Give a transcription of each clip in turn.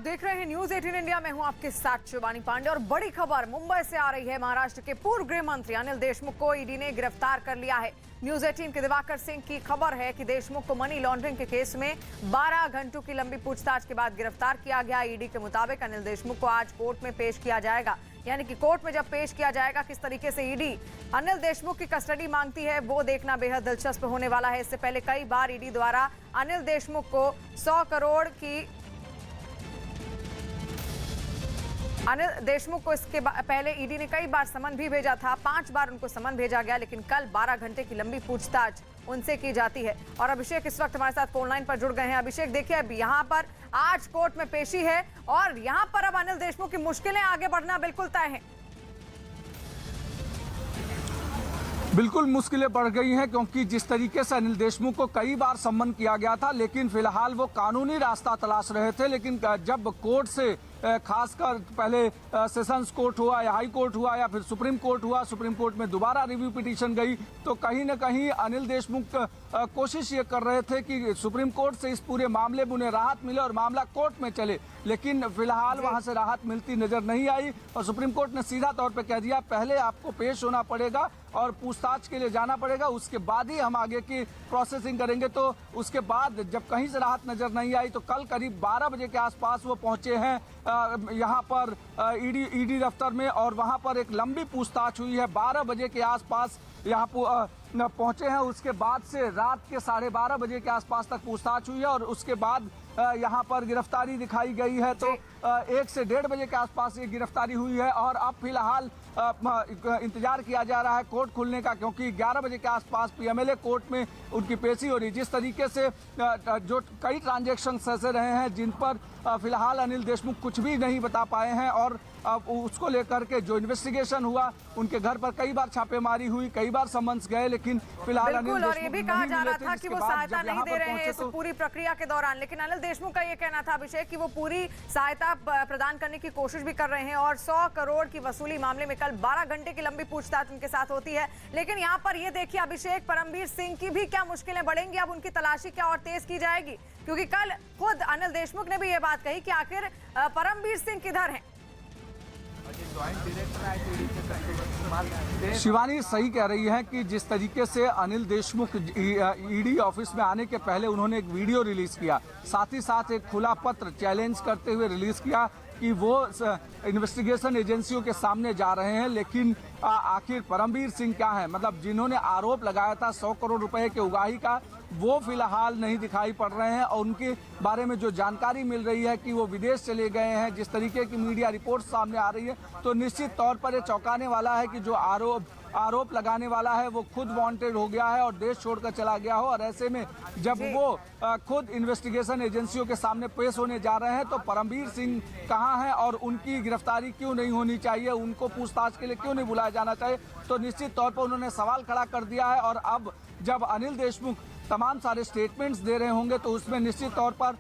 देख रहे हैं न्यूज 18 इंडिया में हूं आपके साथ शिवानी पांडे और बड़ी खबर मुंबई से आ रही है। महाराष्ट्र के पूर्व गृह मंत्री अनिल देशमुख को ईडी ने गिरफ्तार कर लिया है। न्यूज 18 के दिवाकर सिंह की खबर है कि देशमुख को मनी लॉन्ड्रिंग के केस में 12 घंटों की लंबी पूछताछ के बाद गिरफ्तार किया गया। ईडी के मुताबिक अनिल देशमुख को आज कोर्ट में पेश किया जाएगा, यानी कि कोर्ट में जब पेश किया जाएगा किस तरीके से ईडी अनिल देशमुख की कस्टडी मांगती है वो देखना बेहद दिलचस्प होने वाला है। इससे पहले कई बार ईडी द्वारा अनिल देशमुख को 100 करोड़ की अनिल देशमुख को इसके पहले ईडी ने कई बार समन भी भेजा था। 5 बार उनको समन भेजा गया, लेकिन कल 12 घंटे की लंबी पूछताछ उनसे की जाती है। और अभिषेक इस वक्त हमारे साथ फोन लाइन पर जुड़ गए हैं। अभिषेक, देखिए अब यहाँ पर आज कोर्ट में पेशी है और यहाँ पर अब अनिल देशमुख की मुश्किलें आगे बढ़ना बिल्कुल तय है। बिल्कुल मुश्किलें बढ़ गई हैं, क्योंकि जिस तरीके से अनिल देशमुख को कई बार सम्मन किया गया था, लेकिन फिलहाल वो कानूनी रास्ता तलाश रहे थे। लेकिन जब कोर्ट से खासकर पहले सेशंस कोर्ट हुआ या हाई कोर्ट हुआ या फिर सुप्रीम कोर्ट हुआ, सुप्रीम कोर्ट में दोबारा रिव्यू पिटीशन गई, तो कहीं ना कहीं अनिल देशमुख कोशिश ये कर रहे थे कि सुप्रीम कोर्ट से इस पूरे मामले में उन्हें राहत मिले और मामला कोर्ट में चले। लेकिन फिलहाल वहां से राहत मिलती नजर नहीं आई और सुप्रीम कोर्ट ने सीधा तौर पे कह दिया पहले आपको पेश होना पड़ेगा और पूछताछ के लिए जाना पड़ेगा, उसके बाद ही हम आगे की प्रोसेसिंग करेंगे। तो उसके बाद जब कहीं से राहत नजर नहीं आई तो कल करीब 12 बजे के आसपास वो पहुंचे हैं यहाँ पर ईडी दफ्तर में और वहां पर एक लंबी पूछताछ हुई है। 12 बजे के आसपास यहाँ पहुंचे हैं। उसके बाद से रात के 12:30 बजे के आसपास तक पूछताछ हुई है और उसके बाद यहाँ पर गिरफ्तारी दिखाई गई है। तो 1 से 1:30 बजे के आसपास ये गिरफ्तारी हुई है और अब फिलहाल इंतजार किया जा रहा है कोर्ट खुलने का, क्योंकि 11 बजे के आसपास पीएमएलए कोर्ट में उनकी पेशी हो रही। जिस तरीके से जो कई ट्रांजैक्शन ऐसे रहे हैं जिन पर फिलहाल अनिल देशमुख कुछ भी नहीं बता पाए हैं और उसको लेकर के जो इन्वेस्टिगेशन हुआ, उनके घर पर कई बार छापेमारी हुई, कई बार समन्स गए, लेकिन फिलहाल बिल्कुल। और ये भी कहा जा रहा था कि वो सहायता नहीं दे रहे हैं इस पूरी प्रक्रिया के दौरान, लेकिन अनिल देशमुख का ये कहना था अभिषेक कि वो पूरी सहायता प्रदान करने की कोशिश भी कर रहे हैं और 100 करोड़ की वसूली मामले में कल 12 घंटे की लंबी पूछताछ उनके साथ होती है। लेकिन यहाँ पर ये देखिए अभिषेक, परमवीर सिंह की भी क्या मुश्किलें बढ़ेंगी, अब उनकी तलाशी क्या और तेज की जाएगी, क्योंकि कल खुद अनिल देशमुख ने भी ये बात कही कि आखिर परमवीर सिंह किधर हैं। शिवानी सही कह रही है कि जिस तरीके से अनिल देशमुख ईडी ऑफिस में आने के पहले उन्होंने एक वीडियो रिलीज किया, साथ ही साथ एक खुला पत्र चैलेंज करते हुए रिलीज किया कि वो इन्वेस्टिगेशन एजेंसियों के सामने जा रहे हैं, लेकिन आखिर परमवीर सिंह क्या है, मतलब जिन्होंने आरोप लगाया था 100 करोड़ रुपए के उगाही का, वो फिलहाल नहीं दिखाई पड़ रहे हैं और उनके बारे में जो जानकारी मिल रही है कि वो विदेश चले गए हैं, जिस तरीके की मीडिया रिपोर्ट सामने आ रही है, तो निश्चित तौर पर ये चौंकाने वाला है कि जो आरोप लगाने वाला है वो खुद वांटेड हो गया है और देश छोड़कर चला गया हो। और ऐसे में जब वो खुद इन्वेस्टिगेशन एजेंसियों के सामने पेश होने जा रहे हैं तो परमवीर सिंह कहाँ हैं और उनकी गिरफ्तारी क्यों नहीं होनी चाहिए, उनको पूछताछ के लिए क्यों नहीं बुलाया जाना चाहिए, तो निश्चित तौर पर उन्होंने सवाल खड़ा कर दिया है। और अब जब अनिल देशमुख तमाम सारे स्टेटमेंट्स दे रहे होंगे तो उसमें निश्चित तौर पर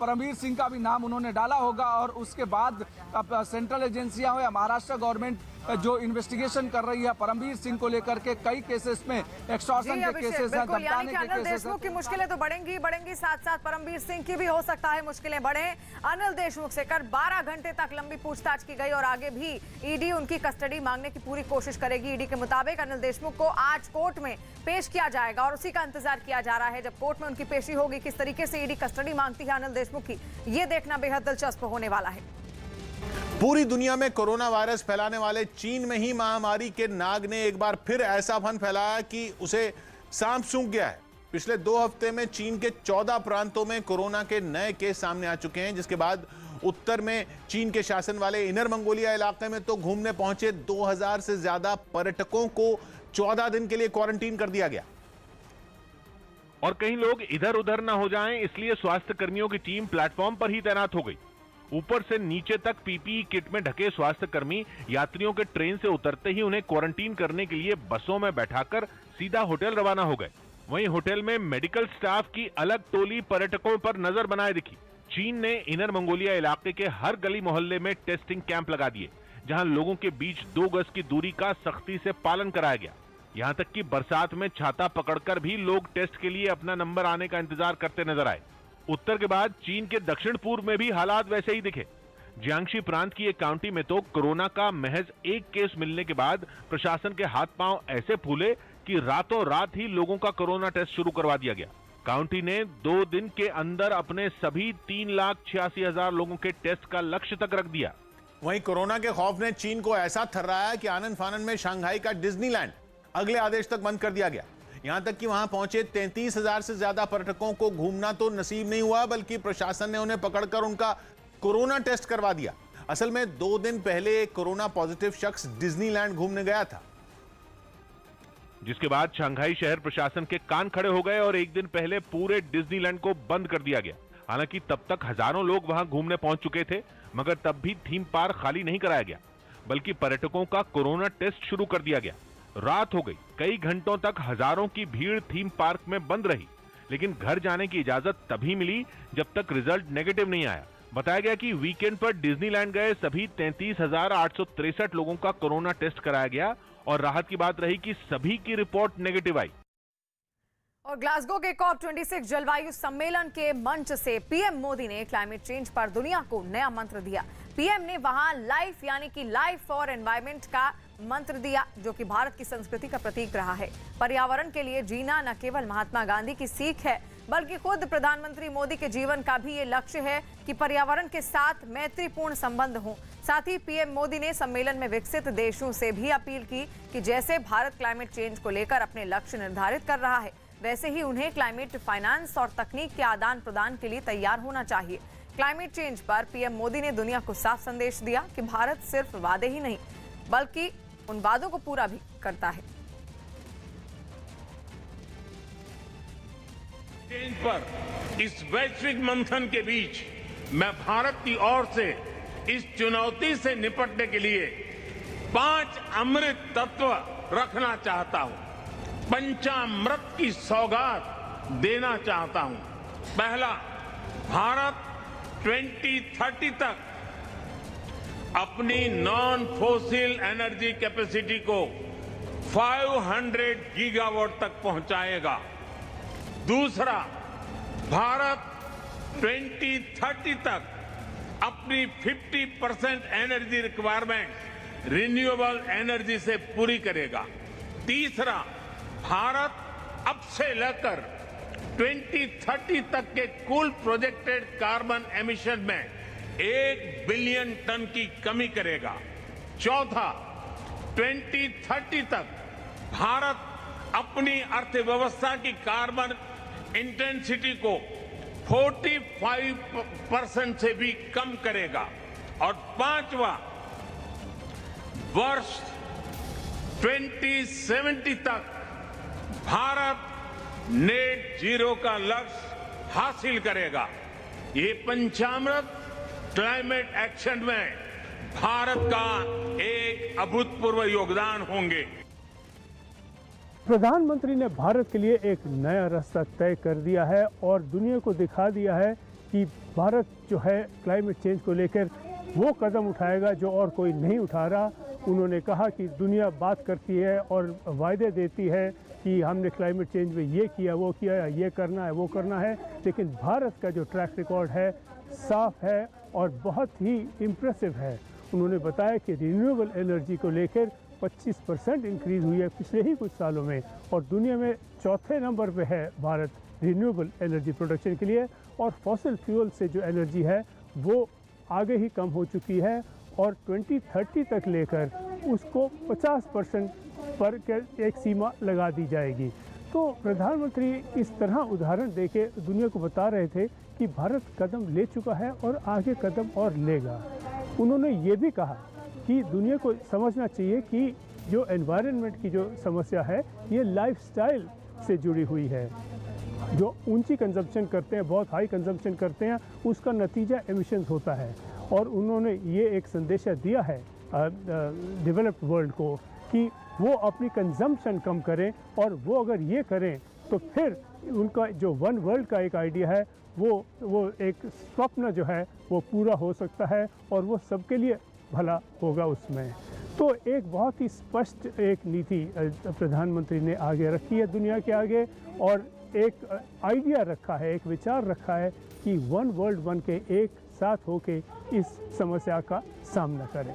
परमवीर सिंह का भी नाम उन्होंने डाला होगा और उसके बाद सेंट्रल एजेंसियां हो या महाराष्ट्र गवर्नमेंट जो इन्वेस्टिगेशन कर रही है परमवीर सिंह को लेकर के कई केसेस में एक्सटॉर्शन के केसेस हैं, धमकाने के केसेस हैं। देशमुख की मुश्किलें तो बढ़ेंगी, साथ साथ परमवीर सिंह की भी हो सकता है मुश्किलें बढ़े। अनिल देशमुख से कर 12 घंटे तक लंबी पूछताछ की गई और आगे भी ईडी उनकी कस्टडी मांगने की पूरी कोशिश करेगी। ईडी के मुताबिक अनिल देशमुख को आज कोर्ट में पेश किया जाएगा और उसी का इंतजार किया जा रहा है जब कोर्ट में उनकी पेशी होगी। किस तरीके से ईडी कस्टडी मांगती है अनिल देशमुख की, ये देखना बेहद दिलचस्प होने वाला है। पूरी दुनिया में कोरोना वायरस फैलाने वाले चीन में ही महामारी के नाग ने एक बार फिर ऐसा फन फैलाया कि उसे सांप सूंघ गया है। पिछले 2 हफ्ते में चीन के 14 प्रांतों में कोरोना के नए केस सामने आ चुके हैं, जिसके बाद उत्तर में चीन के शासन वाले इनर मंगोलिया इलाके में तो घूमने पहुंचे 2000 से ज्यादा पर्यटकों को 14 दिन के लिए क्वारंटीन कर दिया गया। और कहीं लोग इधर उधर ना हो जाएं, इसलिए स्वास्थ्य कर्मियों की टीम प्लेटफॉर्म पर ही तैनात हो गई। ऊपर से नीचे तक पीपीई किट में ढके स्वास्थ्य कर्मी यात्रियों के ट्रेन से उतरते ही उन्हें क्वारंटीन करने के लिए बसों में बैठाकर सीधा होटल रवाना हो गए। वहीं होटल में मेडिकल स्टाफ की अलग टोली पर्यटकों पर नजर बनाए दिखी। चीन ने इनर मंगोलिया इलाके के हर गली मोहल्ले में टेस्टिंग कैंप लगा दिए, जहां लोगों के बीच 2 गज की दूरी का सख्ती से पालन कराया गया। यहां तक कि बरसात में छाता पकड़कर भी लोग टेस्ट के लिए अपना नंबर आने का इंतजार करते नजर आए। उत्तर के बाद चीन के दक्षिण पूर्व में भी हालात वैसे ही दिखे। जियांगशी प्रांत की एक काउंटी में तो कोरोना का महज एक केस मिलने के बाद प्रशासन के हाथ पांव ऐसे फूले कि रातों रात ही लोगों का कोरोना टेस्ट शुरू करवा दिया गया। काउंटी ने 2 दिन के अंदर अपने सभी 3,86,000 लोगों के टेस्ट का लक्ष्य तक रख दिया। वहीं कोरोना के खौफ ने चीन को ऐसा थर्राया कि आनन फानन में शंघाई का डिज्नीलैंड अगले आदेश तक बंद कर दिया गया। यहां तक कि वहां पहुंचे 33,000 से ज्यादा पर्यटकों को घूमना तो नसीब नहीं हुआ, बल्कि प्रशासन ने उन्हें पकड़कर उनका कोरोना टेस्ट करवा दिया। असल में 2 दिन पहले एक कोरोना पॉजिटिव शख्स डिज्नीलैंड घूमने गया था, जिसके बाद शंघाई शहर प्रशासन के कान खड़े हो गए और एक दिन पहले पूरे डिज्नीलैंड को बंद कर दिया गया। हालांकि तब तक हजारों लोग वहां घूमने पहुंच चुके थे, मगर तब भी थीम पार्क खाली नहीं कराया गया, बल्कि पर्यटकों का कोरोना टेस्ट शुरू कर दिया गया। रात हो गई, कई घंटों तक हजारों की भीड़ थीम पार्क में बंद रही, लेकिन घर जाने की इजाजत तभी मिली जब तक रिजल्ट नेगेटिव नहीं आया। बताया गया कि वीकेंड पर डिज्नीलैंड गए सभी 33,863 लोगों का कोरोना टेस्ट कराया गया और राहत की बात रही कि सभी की रिपोर्ट नेगेटिव आई। और ग्लासगो के COP26 जलवायु सम्मेलन के मंच से पीएम मोदी ने क्लाइमेट चेंज पर दुनिया को नया मंत्र दिया। पीएम ने वहां लाइफ यानी कि लाइफ फॉर एनवायरनमेंट का मंत्र दिया, जो कि भारत की संस्कृति का प्रतीक रहा है। पर्यावरण के लिए जीना न केवल महात्मा गांधी की सीख है, बल्कि खुद प्रधानमंत्री मोदी के जीवन का भी ये लक्ष्य है कि पर्यावरण के साथ मैत्रीपूर्ण संबंध हो। साथ ही पीएम मोदी ने सम्मेलन में विकसित देशों से भी अपील की कि जैसे भारत क्लाइमेट चेंज को लेकर अपने लक्ष्य निर्धारित कर रहा है, वैसे ही उन्हें क्लाइमेट फाइनेंस और तकनीक के आदान प्रदान के लिए तैयार होना चाहिए। क्लाइमेट चेंज पर पीएम मोदी ने दुनिया को साफ संदेश दिया कि भारत सिर्फ वादे ही नहीं, बल्कि उन वादों को पूरा भी करता है। चेंज पर इस वैश्विक मंथन के बीच मैं भारत की ओर से इस चुनौती से निपटने के लिए 5 अमृत तत्व रखना चाहता हूं, पंचामृत की सौगात देना चाहता हूं। पहला, भारत 2030 तक अपनी नॉन फोसिल एनर्जी कैपेसिटी को 500 गीगावाट तक पहुंचाएगा। दूसरा, भारत 2030 तक अपनी 50% एनर्जी रिक्वायरमेंट रिन्यूएबल एनर्जी से पूरी करेगा। तीसरा, भारत अब से लेकर 2030 तक के कुल प्रोजेक्टेड कार्बन एमिशन में 1 बिलियन टन की कमी करेगा। चौथा, 2030 तक भारत अपनी अर्थव्यवस्था की कार्बन इंटेंसिटी को 45% से भी कम करेगा। और पांचवा, वर्ष 2070 तक भारत नेट जीरो का लक्ष्य हासिल करेगा। ये पंचामृत क्लाइमेट एक्शन में भारत का एक अभूतपूर्व योगदान होंगे। प्रधानमंत्री ने भारत के लिए एक नया रास्ता तय कर दिया है और दुनिया को दिखा दिया है कि भारत जो है क्लाइमेट चेंज को लेकर वो कदम उठाएगा जो और कोई नहीं उठा रहा। उन्होंने कहा कि दुनिया बात करती है और वायदे देती है कि हमने क्लाइमेट चेंज में ये किया, वो किया, ये करना है, वो करना है, लेकिन भारत का जो ट्रैक रिकॉर्ड है साफ है और बहुत ही इम्प्रेसिव है। उन्होंने बताया कि रिन्यूएबल एनर्जी को लेकर 25% इंक्रीज हुई है पिछले ही कुछ सालों में और दुनिया में चौथे नंबर पे है भारत रिन्यूएबल एनर्जी प्रोडक्शन के लिए। और फॉसिल फ्यूल से जो एनर्जी है वो आगे ही कम हो चुकी है और 2030 तक लेकर उसको 50% पर एक सीमा लगा दी जाएगी। तो प्रधानमंत्री इस तरह उदाहरण देके दुनिया को बता रहे थे कि भारत कदम ले चुका है और आगे कदम और लेगा। उन्होंने ये भी कहा कि दुनिया को समझना चाहिए कि जो एनवायरनमेंट की जो समस्या है ये लाइफस्टाइल से जुड़ी हुई है। जो ऊंची कंजम्पशन करते हैं, बहुत हाई कंजम्पशन करते हैं, उसका नतीजा एमिशंस होता है। और उन्होंने ये एक संदेशा दिया है डेवलप्ड वर्ल्ड को कि वो अपनी कंजम्पशन कम करें और वो अगर ये करें तो फिर उनका जो वन वर्ल्ड का एक आइडिया है वो एक स्वप्न जो है वो पूरा हो सकता है और वो सबके लिए भला होगा उसमें। तो एक बहुत ही स्पष्ट एक नीति प्रधानमंत्री ने आगे रखी है दुनिया के आगे और एक आइडिया रखा है, एक विचार रखा है कि वन वर्ल्ड वन के एक साथ होके इस समस्या का सामना करें।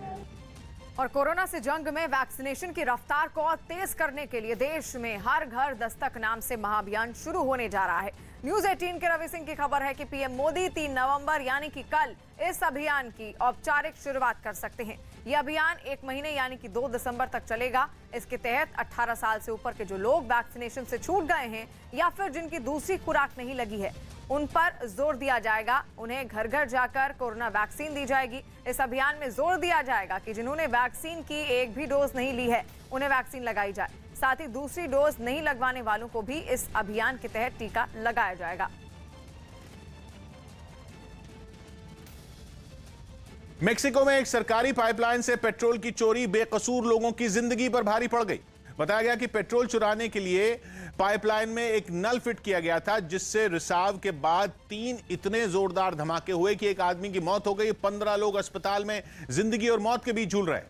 और कोरोना से जंग में वैक्सीनेशन की रफ्तार को और तेज करने के लिए देश में हर घर दस्तक नाम से महाअभियान शुरू होने जा रहा है। न्यूज 18 के रवि सिंह की खबर है कि पीएम मोदी 3 नवंबर यानी कि कल इस अभियान की औपचारिक शुरुआत कर सकते हैं। यह अभियान 1 महीने यानी कि 2 दिसंबर तक चलेगा। इसके तहत 18 साल से ऊपर के जो लोग वैक्सीनेशन से छूट गए हैं या फिर जिनकी दूसरी खुराक नहीं लगी है, उन पर जोर दिया जाएगा। उन्हें घर घर जाकर कोरोना वैक्सीन दी जाएगी। इस अभियान में जोर दिया जाएगा कि जिन्होंने वैक्सीन की एक भी डोज नहीं ली है, उन्हें वैक्सीन लगाई जाए। साथ ही दूसरी डोज नहीं लगवाने वालों को भी इस अभियान के तहत टीका लगाया जाएगा। मेक्सिको में एक सरकारी पाइपलाइन से पेट्रोल की चोरी बेकसूर लोगों की जिंदगी पर भारी पड़ गई। बताया गया कि पेट्रोल चुराने के लिए पाइपलाइन में एक नल फिट किया गया था, जिससे रिसाव के बाद 3 इतने जोरदार धमाके हुए कि एक आदमी की मौत हो गई। 15 लोग अस्पताल में जिंदगी और मौत के बीच झूल रहे।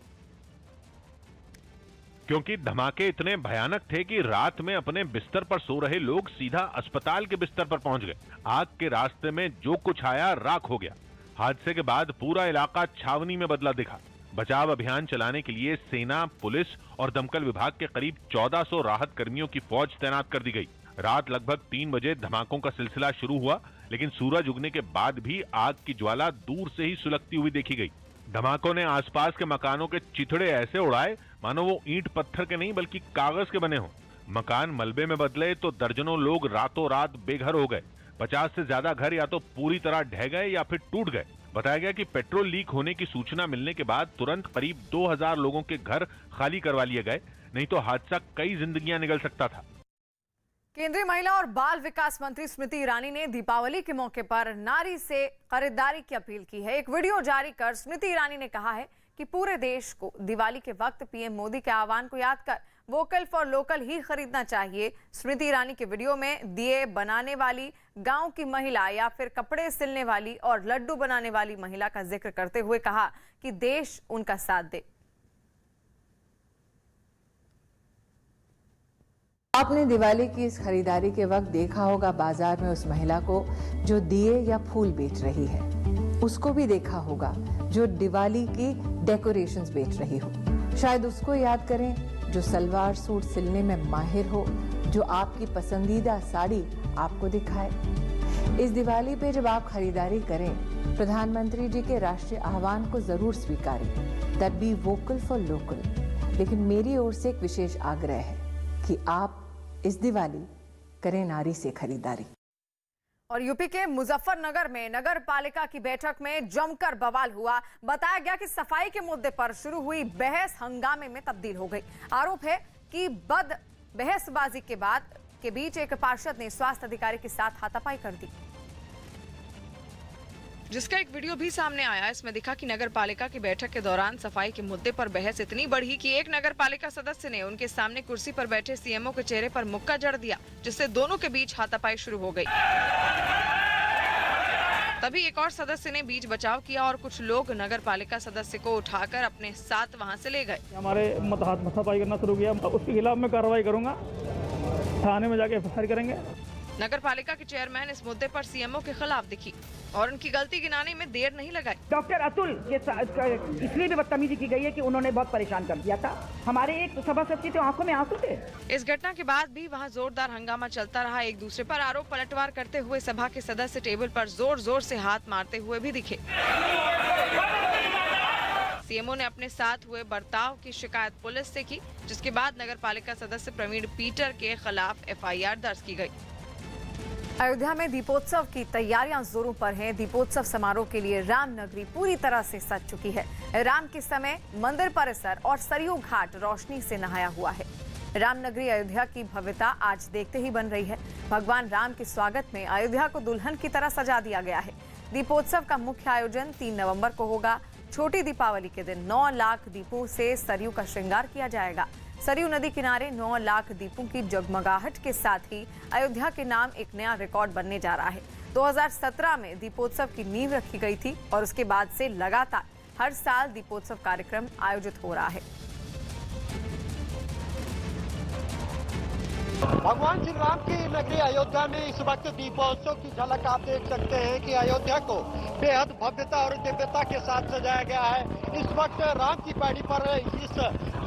क्योंकि धमाके इतने भयानक थे कि रात में अपने बिस्तर पर सो रहे लोग सीधा अस्पताल के बिस्तर पर पहुंच गए। आग के रास्ते में जो कुछ आया राख हो गया। हादसे के बाद पूरा इलाका छावनी में बदला दिखा। बचाव अभियान चलाने के लिए सेना, पुलिस और दमकल विभाग के करीब 1400 राहत कर्मियों की फौज तैनात कर दी गई। रात लगभग 3 बजे धमाकों का सिलसिला शुरू हुआ, लेकिन सूरज उगने के बाद भी आग की ज्वाला दूर से ही सुलगती हुई देखी गई। धमाकों ने आसपास के मकानों के चिथड़े ऐसे उड़ाए मानो वो ईंट पत्थर के नहीं बल्कि कागज के बने हों। मकान मलबे में बदले तो दर्जनों लोग रातों रात बेघर हो गए। 50 से ज्यादा घर या तो पूरी तरह ढह गए या फिर टूट गए। बताया गया कि पेट्रोल लीक होने की सूचना मिलने के बाद तुरंत करीब 2000 लोगों के घर खाली करवा लिए गए, नहीं तो हादसा कई जिंदगियां निगल सकता था। केंद्रीय महिला और बाल विकास मंत्री स्मृति ईरानी ने दीपावली के मौके पर नारी से खरीदारी की अपील की है। एक वीडियो जारी कर स्मृति ईरानी ने कहा है कि पूरे देश को दिवाली के वक्त पीएम मोदी के आह्वान को याद कर वोकल फॉर लोकल ही खरीदना चाहिए। स्मृति ईरानी के वीडियो में दिए बनाने वाली गांव की महिला या फिर कपड़े सिलने वाली और लड्डू बनाने वाली महिला का जिक्र करते हुए कहा कि देश उनका साथ दे। आपने दिवाली की इस खरीदारी के वक्त देखा होगा बाजार में उस महिला को जो दिए या फूल बेच रही है। उसको भी देखा होगा जो दिवाली की डेकोरेशंस बेच रही हो। शायद उसको याद करें जो सलवार सूट सिलने में माहिर हो, जो आपकी पसंदीदा साड़ी आपको दिखाए। इस दिवाली पे जब आप खरीदारी करें, प्रधानमंत्री जी के राष्ट्रीय आह्वान को जरूर स्वीकारें, that be vocal for local. लेकिन मेरी ओर से एक विशेष आग्रह है कि आप इस दिवाली करें नारी से खरीदारी। और यूपी के मुजफ्फरनगर में नगर पालिका की बैठक में जमकर बवाल हुआ। बताया गया कि सफाई के मुद्दे पर शुरू हुई बहस हंगामे में तब्दील हो गई। आरोप है कि बहसबाजी के बीच एक पार्षद ने स्वास्थ्य अधिकारी के साथ हाथापाई कर दी, जिसका एक वीडियो भी सामने आया। इसमें दिखा कि नगर पालिका की बैठक के दौरान सफाई के मुद्दे पर बहस इतनी बढ़ी कि एक नगर पालिका सदस्य ने उनके सामने कुर्सी पर बैठे सीएमओ के चेहरे पर मुक्का जड़ दिया, जिससे दोनों के बीच हाथापाई शुरू हो गई। तभी एक और सदस्य ने बीच बचाव किया और कुछ लोग नगर पालिका सदस्य को उठाकर अपने साथ वहां से ले गए। हमारे हाथापाई करना शुरू किया। उसके खिलाफ मैं कार्रवाई करूंगा, थाने में जाके एफआईआर करेंगे। नगर पालिका के चेयरमैन इस मुद्दे पर सीएमओ के खिलाफ दिखी और उनकी गलती गिनाने में देर नहीं लगाई। डॉक्टर अतुल के इसलिए भी बदतमीजी की गई है कि उन्होंने बहुत परेशान कर दिया था। हमारे एक सभासद की तो आंखों में आंसू थे। इस घटना के बाद भी वहां जोरदार हंगामा चलता रहा। एक दूसरे पर आरोप पलटवार करते हुए सभा के सदस्य टेबल पर जोर जोर से हाथ मारते हुए भी दिखे। सीएमओ ने अपने साथ हुए बर्ताव की शिकायत पुलिस से की, जिसके बाद नगर पालिका सदस्य प्रवीण पीटर के खिलाफ एफआईआर दर्ज की गई। अयोध्या में दीपोत्सव की तैयारियां जोरों पर हैं। दीपोत्सव समारोह के लिए रामनगरी पूरी तरह से सज चुकी है। राम के समय मंदिर परिसर और सरयू घाट रोशनी से नहाया हुआ है। रामनगरी अयोध्या की भव्यता आज देखते ही बन रही है। भगवान राम के स्वागत में अयोध्या को दुल्हन की तरह सजा दिया गया है। दीपोत्सव का मुख्य आयोजन 3 नवंबर को होगा। छोटी दीपावली के दिन 9 लाख दीपों से सरयू का श्रृंगार किया जाएगा। सरयू नदी किनारे 9 लाख दीपों की जगमगाहट के साथ ही अयोध्या के नाम एक नया रिकॉर्ड बनने जा रहा है। 2017 में दीपोत्सव की नींव रखी गई थी और उसके बाद से लगातार हर साल दीपोत्सव कार्यक्रम आयोजित हो रहा है। भगवान श्री राम की नगरी अयोध्या में इस वक्त दीपोत्सव की झलक आप देख सकते हैं कि अयोध्या को बेहद भव्यता और दिव्यता के साथ सजाया गया है। इस वक्त राम की पैड़ी पर इस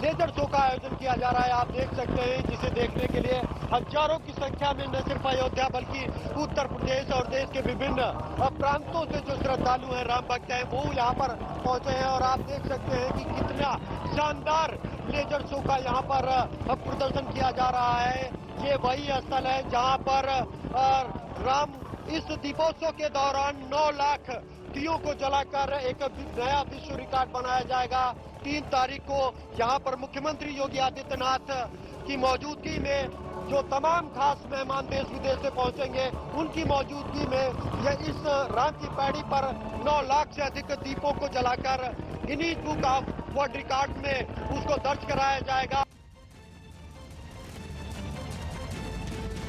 लेजर शो का आयोजन किया जा रहा है। आप देख सकते हैं जिसे देखने के लिए हजारों की संख्या में न सिर्फ अयोध्या बल्कि उत्तर प्रदेश और देश के विभिन्न प्रांतों से जो श्रद्धालु हैं, राम भक्त हैं, वो यहाँ पर पहुंचे हैं। और आप देख सकते हैं कि कितना शानदार लेजर शो का यहाँ पर प्रदर्शन किया जा रहा है। ये वही स्थल है जहाँ पर राम इस दीपोत्सव के दौरान 9 लाख दियों को जलाकर एक नया विश्व रिकॉर्ड बनाया जाएगा। 3 तारीख को यहाँ पर मुख्यमंत्री योगी आदित्यनाथ की मौजूदगी में जो तमाम खास मेहमान देश विदेश से पहुंचेंगे, उनकी मौजूदगी में यह इस राम की पैड़ी पर 9 लाख से अधिक दीपों को जलाकर Guinness book of world record में उसको दर्ज कराया जाएगा।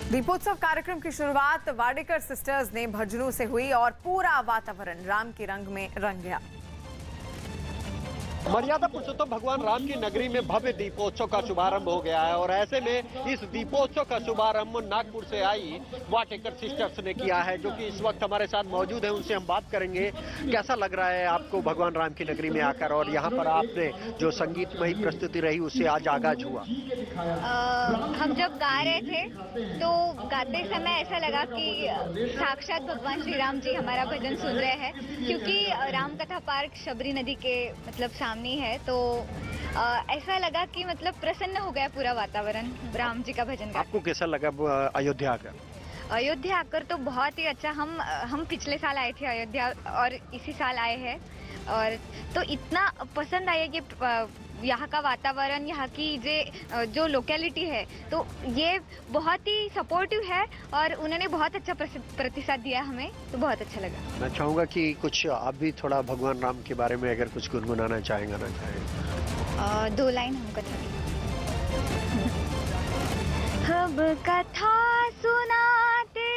दीपोत्सव कार्यक्रम की शुरुआत वाडेकर सिस्टर्स ने भजनों से हुई और पूरा वातावरण राम के रंग में रंग गया। मर्यादा पुरुषोत्तम भगवान राम की नगरी में भव्य दीपोत्सव का शुभारंभ हो गया है और ऐसे में इस दीपोत्सव का शुभारंभ नागपुर से आई वाटेकर सिस्टर्स ने किया है, जो कि इस वक्त हमारे साथ मौजूद है। उनसे हम बात करेंगे। कैसा लग रहा है आपको भगवान राम की नगरी में आकर, और यहाँ पर आपने जो संगीतमयी प्रस्तुति रही उससे आज आगाज हुआ? हम जब गा रहे थे तो गाते समय ऐसा लगा कि साक्षात भगवान श्री राम जी हमारा भजन सुन रहे हैं, क्योंकि राम कथा पार्क शबरी नदी के सामने है। तो ऐसा लगा कि प्रसन्न हो गया पूरा वातावरण राम जी का भजन। आपको कैसा लगा अयोध्या आकर? अयोध्या आकर तो बहुत ही अच्छा। हम पिछले साल आए थे अयोध्या और इसी साल आए हैं, और तो इतना पसंद आया कि यहाँ का वातावरण, यहाँ की जो लोकेलिटी है, तो ये बहुत ही सपोर्टिव है और उन्होंने बहुत अच्छा प्रतिसाद दिया हमें, तो बहुत अच्छा लगा। मैं चाहूँगा कि कुछ आप भी थोड़ा भगवान राम के बारे में अगर कुछ गुनगुनाना चाहेंगे ना? 2 लाइन हम कथा हम कथा सुनाते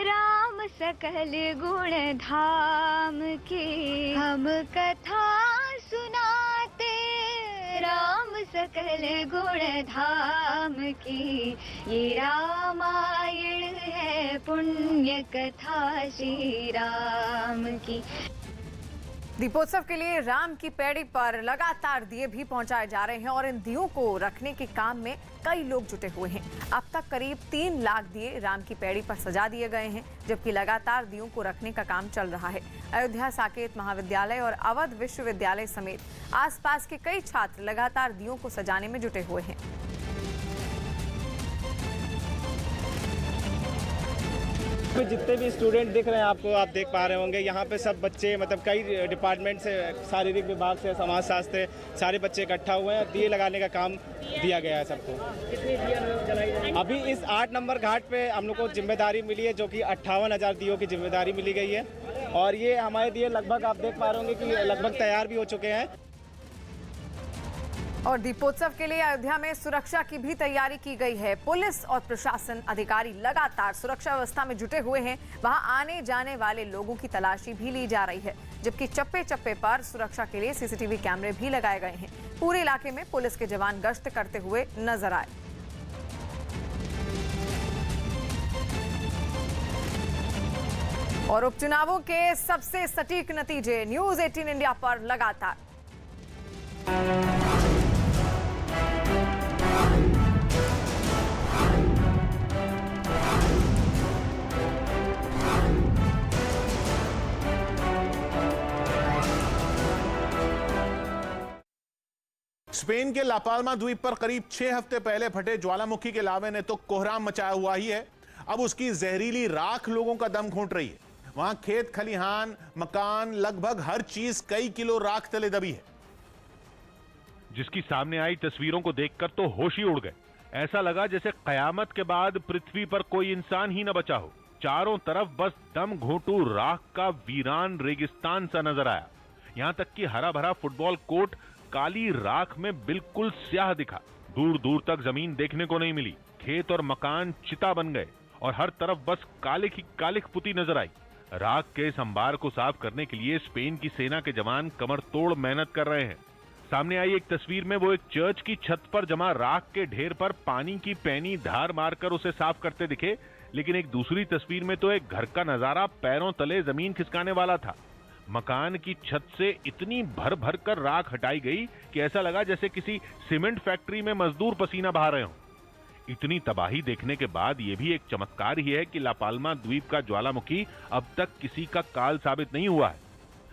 राम सकल गुण धाम के, हम कथा सुनाते राम सकल गुण धाम की, ये रामायण है पुण्य कथा श्री राम की। दीपोत्सव के लिए राम की पैड़ी पर लगातार दिए भी पहुंचाए जा रहे हैं और इन दियों को रखने के काम में कई लोग जुटे हुए हैं। अब तक करीब 3 लाख दिए राम की पैड़ी पर सजा दिए गए हैं, जबकि लगातार दियों को रखने का काम चल रहा है। अयोध्या साकेत महाविद्यालय और अवध विश्वविद्यालय समेत आसपास के कई छात्र लगातार दियों को सजाने में जुटे हुए हैं। जितने भी स्टूडेंट दिख रहे हैं आपको, आप देख पा रहे होंगे, यहाँ पे सब बच्चे कई डिपार्टमेंट से, शारीरिक विभाग से, समाजशास्त्र, सारे बच्चे इकट्ठा हुए हैं। दिए लगाने का काम दिया गया है सबको। कितने दिए अभी इस 8 नंबर घाट पे हम लोग को जिम्मेदारी मिली है, जो कि 58,000 दियों की जिम्मेदारी मिली गई है। और ये हमारे दिए लगभग आप देख पा रहे होंगे कि लगभग तैयार भी हो चुके हैं। और दीपोत्सव के लिए अयोध्या में सुरक्षा की भी तैयारी की गई है। पुलिस और प्रशासन अधिकारी लगातार सुरक्षा व्यवस्था में जुटे हुए हैं। वहां आने जाने वाले लोगों की तलाशी भी ली जा रही है, जबकि चप्पे चप्पे पर सुरक्षा के लिए सीसीटीवी कैमरे भी लगाए गए हैं। पूरे इलाके में पुलिस के जवान गश्त करते हुए नजर आए। और उपचुनावों के सबसे सटीक नतीजे न्यूज़ 18 इंडिया पर लगातार। स्पेन के लापाल्मा द्वीप पर करीब 6 हफ्ते पहले फटे ज्वालामुखी के लावे ने तो कोहराम मचाया हुआ ही है। अब उसकी जहरीली राख लोगों का दम घोंट रही है। वहां खेत खलिहान, मकान, लगभग हर चीज कई किलो राख तले दबी है। जिसकी सामने आई तस्वीरों को देखकर तो होश ही उड़ गए। ऐसा लगा जैसे कयामत के बाद पृथ्वी पर कोई इंसान ही न बचा हो। चारों तरफ बस दम घोंटू राख का वीरान रेगिस्तान सा नजर आया। यहां तक कि हरा भरा फुटबॉल कोर्ट काली राख में बिल्कुल स्याह दिखा। दूर दूर तक जमीन देखने को नहीं मिली। खेत और मकान चिता बन गए और हर तरफ बस कालिक ही कालिक पुती नजर आई। राख के इस अंबार को साफ करने के लिए स्पेन की सेना के जवान कमर तोड़ मेहनत कर रहे हैं। सामने आई एक तस्वीर में वो एक चर्च की छत पर जमा राख के ढेर पर पानी की पैनी धार मारकर उसे साफ करते दिखे, लेकिन एक दूसरी तस्वीर में तो एक घर का नजारा पैरों तले जमीन खिसकाने वाला था। मकान की छत से इतनी भर भर कर राख हटाई गई कि ऐसा लगा जैसे किसी सीमेंट फैक्ट्री में मजदूर पसीना बहा रहे हों। इतनी तबाही देखने के बाद यह भी एक चमत्कार ही है कि ला पाल्मा द्वीप का ज्वालामुखी अब तक किसी का काल साबित नहीं हुआ है।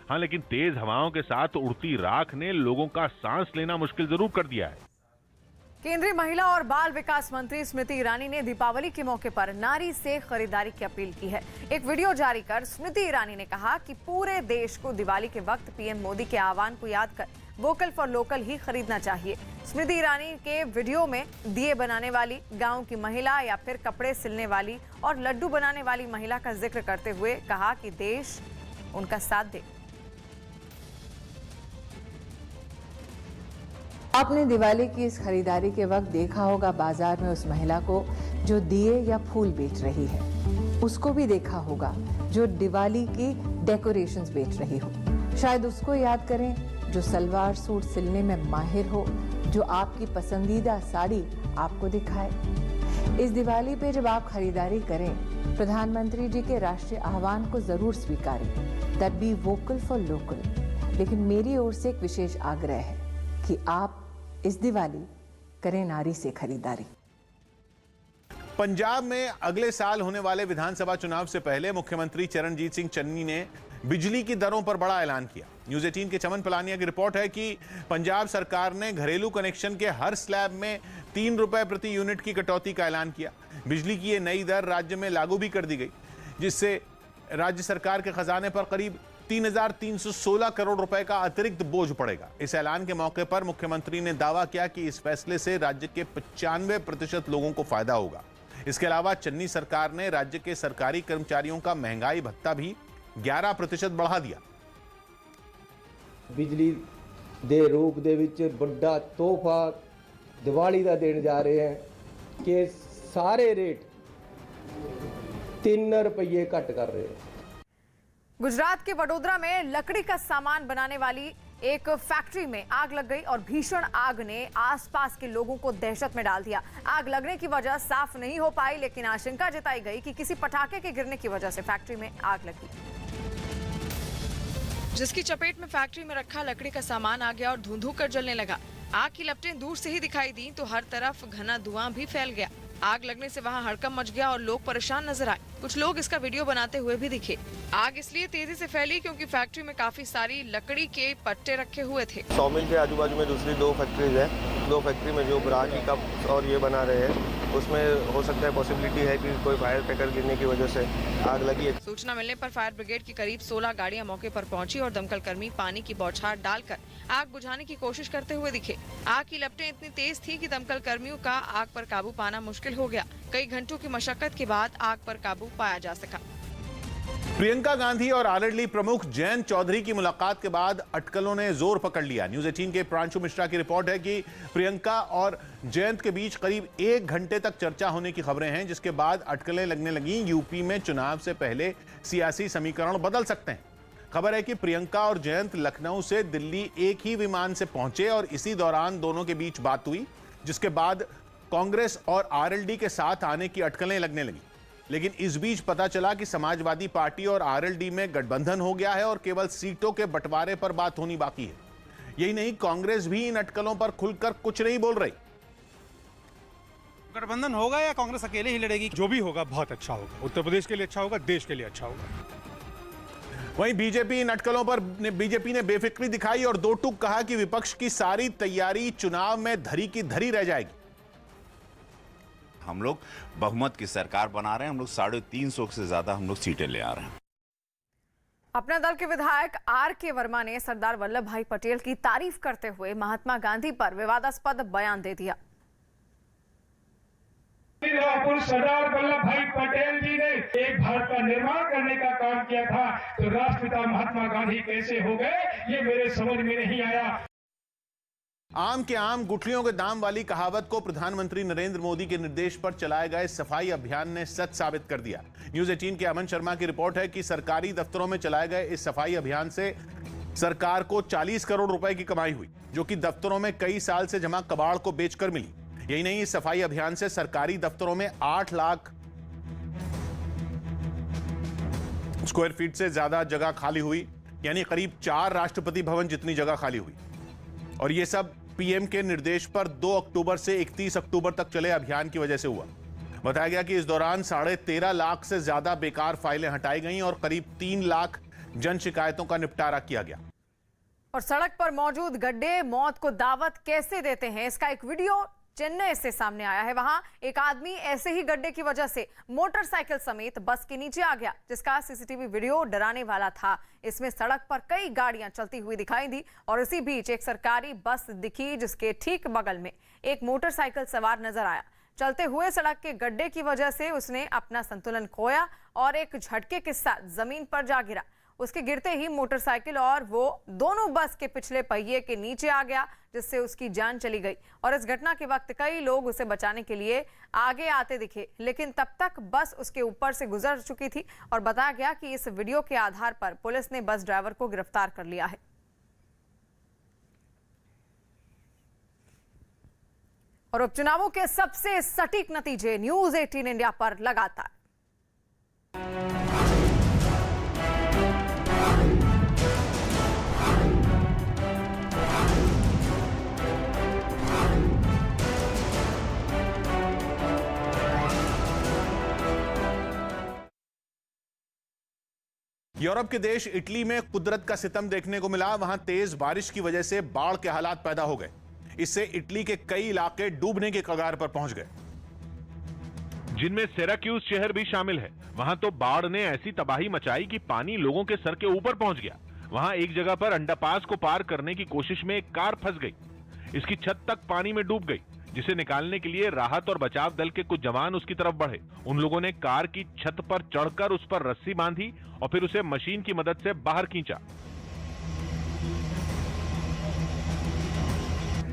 हाँ, लेकिन तेज हवाओं के साथ उड़ती राख ने लोगों का सांस लेना मुश्किल जरूर कर दिया है। केंद्रीय महिला और बाल विकास मंत्री स्मृति ईरानी ने दीपावली के मौके पर नारी से खरीदारी की अपील की है। एक वीडियो जारी कर स्मृति ईरानी ने कहा कि पूरे देश को दिवाली के वक्त पीएम मोदी के आह्वान को याद कर वोकल फॉर लोकल ही खरीदना चाहिए। स्मृति ईरानी के वीडियो में दिए बनाने वाली, गांव की महिला या फिर कपड़े सिलने वाली और लड्डू बनाने वाली महिला का जिक्र करते हुए कहा कि देश उनका साथ दे। आपने दिवाली की इस खरीदारी के वक्त देखा होगा बाजार में उस महिला को जो दिए या फूल बेच रही है। उसको भी देखा होगा जो दिवाली की डेकोरेशंस बेच रही हो। शायद उसको याद करें जो सलवार सूट सिलने में माहिर हो, जो आपकी पसंदीदा साड़ी आपको दिखाए। इस दिवाली पे जब आप खरीदारी करें, प्रधानमंत्री जी के राष्ट्रीय आह्वान को जरूर स्वीकारें, that be vocal for local. लेकिन मेरी ओर से एक विशेष आग्रह है कि आप इस दिवाली करें नारी से खरीदारी। पंजाब में अगले साल होने वाले विधानसभा चुनाव से पहले मुख्यमंत्री चरणजीत सिंह चन्नी ने बिजली की दरों पर बड़ा ऐलान किया। न्यूज़ 18 के चमन पलानिया की रिपोर्ट है कि पंजाब सरकार ने घरेलू कनेक्शन के हर स्लैब में 3 रुपए प्रति यूनिट की कटौती का ऐलान किया। बिजली की ये नई दर राज्य में लागू भी कर दी गई, जिससे राज्य सरकार के खजाने पर करीब 3,316 करोड़ रुपए का अतिरिक्त बोझ पड़ेगा। इस ऐलान के मौके पर मुख्यमंत्री ने दावा किया कि इस फैसले से राज्य के 95% लोगों को फायदा होगा। इसके अलावा चन्नी सरकार ने राज्य के सरकारी कर्मचारियों का महंगाई भत्ता भी 11% बढ़ा दिया। बिजली दे रूप दे विच बड़ा तोहफा दिवाली का देने जा रहे हैं कि सारे रेट 3 रुपये घट कर रहे हैं। गुजरात के वडोदरा में लकड़ी का सामान बनाने वाली एक फैक्ट्री में आग लग गई और भीषण आग ने आसपास के लोगों को दहशत में डाल दिया। आग लगने की वजह साफ नहीं हो पाई, लेकिन आशंका जताई गई कि किसी पटाखे के गिरने की वजह से फैक्ट्री में आग लगी, जिसकी चपेट में फैक्ट्री में रखा लकड़ी का सामान आ गया और धुंधु कर जलने लगा। आग की लपटें दूर से ही दिखाई दी तो हर तरफ घना धुआं भी फैल गया। आग लगने से वहां हड़कंप मच गया और लोग परेशान नजर आए। कुछ लोग इसका वीडियो बनाते हुए भी दिखे। आग इसलिए तेजी से फैली क्योंकि फैक्ट्री में काफी सारी लकड़ी के पट्टे रखे हुए थे। सौमिल के आजू बाजू में दूसरी 2 फैक्ट्रीज है। 2 फैक्ट्री में जो ब्रांडी कप और ये बना रहे हैं, उसमें हो सकता है पॉसिबिलिटी है कि कोई फायर क्रैकर गिरने की वजह से आग लगी है। सूचना मिलने पर फायर ब्रिगेड की करीब 16 गाड़ियां मौके पर पहुंची और दमकल कर्मी पानी की बौछार डालकर आग बुझाने की कोशिश करते हुए दिखे। आग की लपटें इतनी तेज थी कि दमकल कर्मियों का आग पर काबू पाना मुश्किल हो गया। कई घंटों की मशक्कत के बाद आग पर काबू पाया जा सका। प्रियंका गांधी और आरएलडी प्रमुख जयंत चौधरी की मुलाकात के बाद अटकलों ने जोर पकड़ लिया। न्यूज़ 18 के प्रांशु मिश्रा की रिपोर्ट है कि प्रियंका और जयंत के बीच करीब 1 घंटे तक चर्चा होने की खबरें हैं, जिसके बाद अटकलें लगने लगी। यूपी में चुनाव से पहले सियासी समीकरण बदल सकते हैं। खबर है कि प्रियंका और जयंत लखनऊ से दिल्ली एक ही विमान से पहुंचे और इसी दौरान दोनों के बीच बात हुई, जिसके बाद कांग्रेस और आरएलडी के साथ आने की अटकलें लगने लगी। लेकिन इस बीच पता चला कि समाजवादी पार्टी और आरएलडी में गठबंधन हो गया है और केवल सीटों के बंटवारे पर बात होनी बाकी है। यही नहीं, कांग्रेस भी इन अटकलों पर खुलकर कुछ नहीं बोल रही। गठबंधन होगा या कांग्रेस अकेले ही लड़ेगी? जो भी होगा बहुत अच्छा होगा, उत्तर प्रदेश के लिए अच्छा होगा, देश के लिए अच्छा होगा। वहीं बीजेपी इन अटकलों पर बीजेपी ने बेफिक्री दिखाई और 2 टूक कहा कि विपक्ष की सारी तैयारी चुनाव में धरी की धरी रह जाएगी। हम लोग बहुमत की सरकार बना रहे हैं। हम लोग 350 से ज्यादा हम लोग सीटें ले आ रहे हैं। अपना दल के विधायक आर.के. वर्मा ने सरदार वल्लभ भाई पटेल की तारीफ करते हुए महात्मा गांधी पर विवादास्पद बयान दे दिया। सरदार वल्लभ भाई पटेल जी ने एक भारत का निर्माण करने का काम किया था, तो राष्ट्रपिता महात्मा गांधी कैसे हो गए, ये मेरे समझ में नहीं आया। आम के आम गुठलियों के दाम वाली कहावत को प्रधानमंत्री नरेंद्र मोदी के निर्देश पर चलाए गए सफाई अभियान ने सच साबित कर दिया। न्यूज़ 18 के अमन शर्मा की रिपोर्ट है कि सरकारी दफ्तरों में चलाए गए इस सफाई अभियान से सरकार को 40 करोड़ रुपए की कमाई हुई, जो कि दफ्तरों में कई साल से जमा कबाड़ को बेचकर मिली। यही नहीं, इस सफाई अभियान से सरकारी दफ्तरों में 8 लाख स्क्वायर फीट से ज्यादा जगह खाली हुई, यानी करीब 4 राष्ट्रपति भवन जितनी जगह खाली हुई। और यह सब पीएम के निर्देश पर 2 अक्टूबर से 31 अक्टूबर तक चले अभियान की वजह से हुआ। बताया गया कि इस दौरान 13.5 लाख से ज्यादा बेकार फाइलें हटाई गईं और करीब 3 लाख जन शिकायतों का निपटारा किया गया। और सड़क पर मौजूद गड्ढे मौत को दावत कैसे देते हैं, इसका एक वीडियो चेन्नई से सामने आया है। वहां एक आदमी ऐसे ही गड्ढे की वजह से मोटरसाइकिल समेत बस के नीचे आ गया, जिसका सीसीटीवी वीडियो डराने वाला था। इसमें सड़क पर कई गाड़ियां चलती हुई दिखाई दी और इसी बीच एक सरकारी बस दिखी, जिसके ठीक बगल में एक मोटरसाइकिल सवार नजर आया। चलते हुए सड़क के गड्ढे की वजह से उसने अपना संतुलन खोया और एक झटके के साथ जमीन पर जा गिरा। उसके गिरते ही मोटरसाइकिल और वो दोनों बस के पिछले पहिए के नीचे आ गया, जिससे उसकी जान चली गई। और इस घटना के वक्त कई लोग उसे बचाने के लिए आगे आते दिखे, लेकिन तब तक बस उसके ऊपर से गुजर चुकी थी। और बताया गया कि इस वीडियो के आधार पर पुलिस ने बस ड्राइवर को गिरफ्तार कर लिया है। और उपचुनावों के सबसे सटीक नतीजे न्यूज़ 18 इंडिया पर लगातार। यूरोप के देश इटली में कुदरत का सितम देखने को मिला। वहां तेज बारिश की वजह से बाढ़ के हालात पैदा हो गए। इससे इटली के कई इलाके डूबने के कगार पर पहुंच गए, जिनमें सिराक्यूज शहर भी शामिल है। वहां तो बाढ़ ने ऐसी तबाही मचाई कि पानी लोगों के सर के ऊपर पहुंच गया। वहां एक जगह पर अंडरपास को पार करने की कोशिश में एक कार फंस गई। इसकी छत तक पानी में डूब गई, जिसे निकालने के लिए राहत और बचाव दल के कुछ जवान उसकी तरफ बढ़े। उन लोगों ने कार की छत पर चढ़कर उस पर रस्सी बांधी और फिर उसे मशीन की मदद से बाहर खींचा।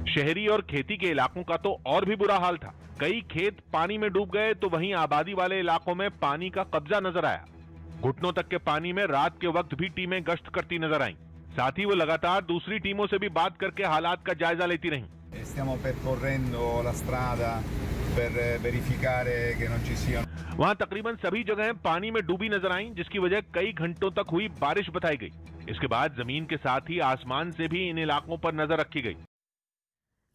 शहरी और खेती के इलाकों का तो और भी बुरा हाल था। कई खेत पानी में डूब गए तो वहीं आबादी वाले इलाकों में पानी का कब्जा नजर आया। घुटनों तक के पानी में रात के वक्त भी टीमें गश्त करती नजर आईं। साथ ही वो लगातार दूसरी टीमों से भी बात करके हालात का जायजा लेती रहीं। Stiamo percorrendo la strada per verificare che non ci siano. वहां तकरीबन सभी जगहें पानी में डूबी नजर आईं, जिसकी वजह कई घंटों तक हुई बारिश बताई गई। इसके बाद जमीन के साथ ही आसमान से भी इन इलाकों पर नजर रखी गई।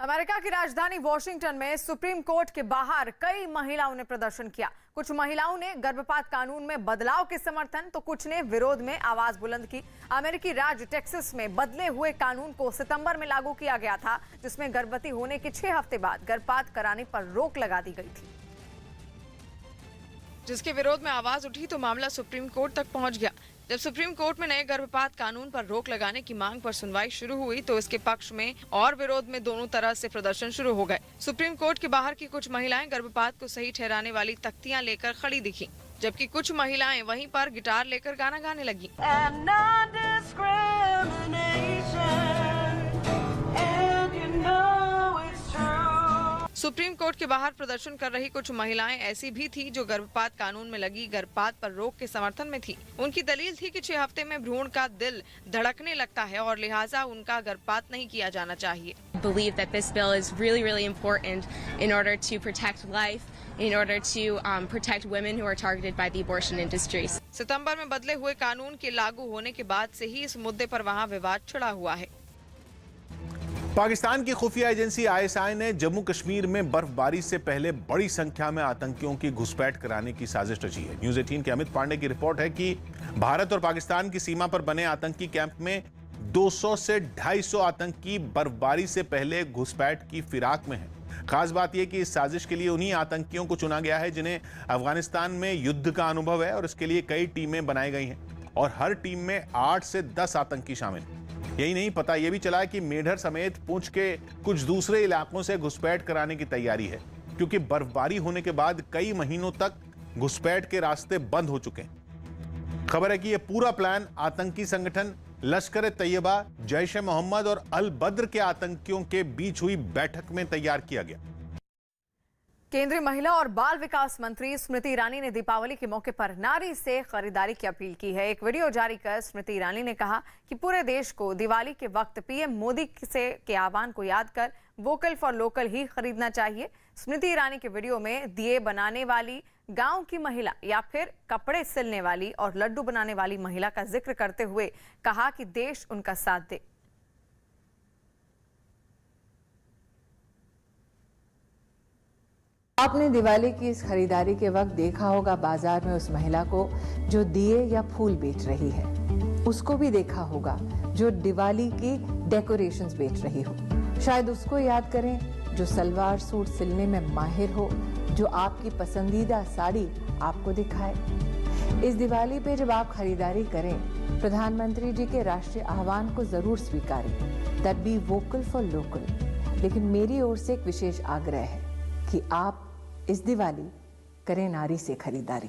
अमेरिका की राजधानी वॉशिंगटन में सुप्रीम कोर्ट के बाहर कई महिलाओं ने प्रदर्शन किया। कुछ महिलाओं ने गर्भपात कानून में बदलाव के समर्थन तो कुछ ने विरोध में आवाज बुलंद की। अमेरिकी राज्य टेक्सास में बदले हुए कानून को सितंबर में लागू किया गया था, जिसमें गर्भवती होने के 6 हफ्ते बाद गर्भपात कराने पर रोक लगा दी गई थी। जिसके विरोध में आवाज उठी तो मामला सुप्रीम कोर्ट तक पहुंच गया। जब सुप्रीम कोर्ट में नए गर्भपात कानून पर रोक लगाने की मांग पर सुनवाई शुरू हुई तो इसके पक्ष में और विरोध में दोनों तरह से प्रदर्शन शुरू हो गए। सुप्रीम कोर्ट के बाहर की कुछ महिलाएं गर्भपात को सही ठहराने वाली तख्तियां लेकर खड़ी दिखी, जबकि कुछ महिलाएं वहीं पर गिटार लेकर गाना गाने लगी। सुप्रीम कोर्ट के बाहर प्रदर्शन कर रही कुछ महिलाएं ऐसी भी थी जो गर्भपात कानून में लगी गर्भपात पर रोक के समर्थन में थी। उनकी दलील थी कि 6 हफ्ते में भ्रूण का दिल धड़कने लगता है और लिहाजा उनका गर्भपात नहीं किया जाना चाहिए। Believe that this bill is really important in order to protect life, in order to protect women who are targeted by the abortion industries. सितंबर में बदले हुए कानून के लागू होने के बाद से ही इस मुद्दे पर वहां विवाद छिड़ा हुआ है। पाकिस्तान की खुफिया एजेंसी ISI ने जम्मू कश्मीर में बर्फबारी से पहले बड़ी संख्या में आतंकियों की घुसपैठ कराने की साजिश रची है। न्यूज़ 18 के अमित पांडे की रिपोर्ट है कि भारत और पाकिस्तान की सीमा पर बने आतंकी कैंप में 200 से 250 आतंकी बर्फबारी से पहले घुसपैठ की फिराक में हैं। खास बात यह कि इस साजिश के लिए उन्हीं आतंकियों को चुना गया है जिन्हें अफगानिस्तान में युद्ध का अनुभव है और इसके लिए कई टीमें बनाई गई हैं और हर टीम में 8 से 10 आतंकी शामिल हैं। यही नहीं, पता यह भी चला कि मेढर समेत पुंछ के कुछ दूसरे इलाकों से घुसपैठ कराने की तैयारी है, क्योंकि बर्फबारी होने के बाद कई महीनों तक घुसपैठ के रास्ते बंद हो चुके हैं। खबर है कि यह पूरा प्लान आतंकी संगठन लश्कर तैयबा, जैश ए मोहम्मद और अल बद्र के आतंकियों के बीच हुई बैठक में तैयार किया गया। केंद्रीय महिला और बाल विकास मंत्री स्मृति ईरानी ने दीपावली के मौके पर नारी से खरीदारी की अपील की है। एक वीडियो जारी कर स्मृति ईरानी ने कहा कि पूरे देश को दिवाली के वक्त पीएम मोदी के आह्वान को याद कर वोकल फॉर लोकल ही खरीदना चाहिए। स्मृति ईरानी के वीडियो में दिए बनाने वाली गांव की महिला या फिर कपड़े सिलने वाली और लड्डू बनाने वाली महिला का जिक्र करते हुए कहा कि देश उनका साथ दे। आपने दिवाली की इस खरीदारी के वक्त देखा होगा बाजार में उस महिला को जो दिए या फूल बेच रही है। उसको भी देखा होगा जो दिवाली की डेकोरेशंस बेच रही हो। शायद उसको याद करें जो सलवार सूट सिलने में माहिर हो, जो आपकी पसंदीदा साड़ी आपको दिखाए। इस दिवाली पे जब आप खरीदारी करें, प्रधानमंत्री जी के राष्ट्रीय आह्वान को जरूर स्वीकारें, that be vocal for local. लेकिन मेरी ओर से एक विशेष आग्रह है कि आप इस दिवाली करें नारी से खरीदारी।